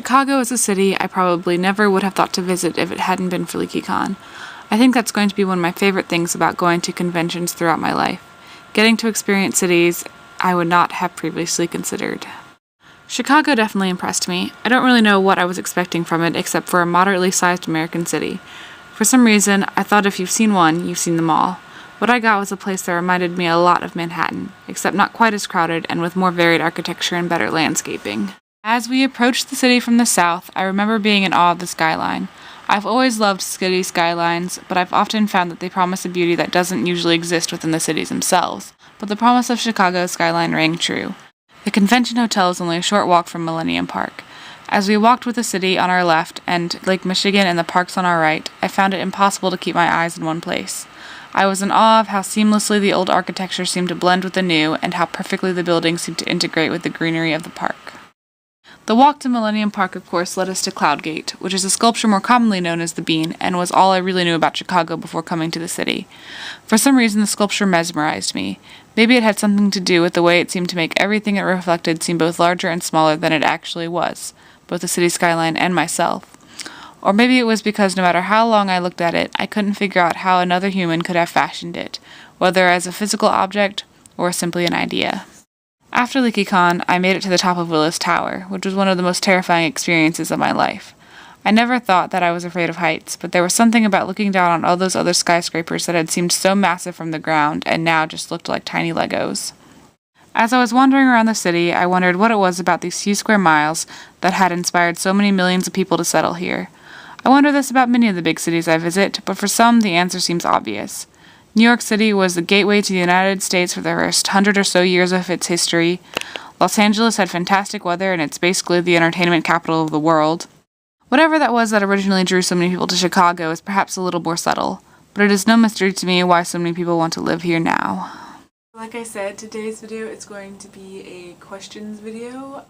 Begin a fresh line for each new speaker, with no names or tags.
Chicago is a city I probably never would have thought to visit if it hadn't been for LeakyCon. I think that's going to be one of my favorite things about going to conventions throughout my life, getting to experience cities I would not have previously considered. Chicago definitely impressed me. I don't really know what I was expecting from it except for a moderately sized American city. For some reason, I thought if you've seen one, you've seen them all. What I got was a place that reminded me a lot of Manhattan, except not quite as crowded and with more varied architecture and better landscaping. As we approached the city from the south, I remember being in awe of the skyline. I've always loved city skylines, but I've often found that they promise a beauty that doesn't usually exist within the cities themselves. But the promise of Chicago's skyline rang true. The convention hotel is only a short walk from Millennium Park. As we walked with the city on our left and Lake Michigan and the parks on our right, I found it impossible to keep my eyes in one place. I was in awe of how seamlessly the old architecture seemed to blend with the new and how perfectly the buildings seemed to integrate with the greenery of the park. The walk to Millennium Park, of course, led us to Cloud Gate, which is a sculpture more commonly known as the Bean, and was all I really knew about Chicago before coming to the city. For some reason, the sculpture mesmerized me. Maybe it had something to do with the way it seemed to make everything it reflected seem both larger and smaller than it actually was, both the city skyline and myself. Or maybe it was because no matter how long I looked at it, I couldn't figure out how another human could have fashioned it, whether as a physical object or simply an idea. After LeakyCon, I made it to the top of Willis Tower, which was one of the most terrifying experiences of my life. I never thought that I was afraid of heights, but there was something about looking down on all those other skyscrapers that had seemed so massive from the ground and now just looked like tiny Legos. As I was wandering around the city, I wondered what it was about these few square miles that had inspired so many millions of people to settle here. I wonder this about many of the big cities I visit, but for some the answer seems obvious. New York City was the gateway to the United States for the first 100 or so years of its history. Los Angeles had fantastic weather and it's basically the entertainment capital of the world. Whatever that was that originally drew so many people to Chicago is perhaps a little more subtle, but it is no mystery to me why so many people want to live here now. Like I said, today's video is going to be a questions video.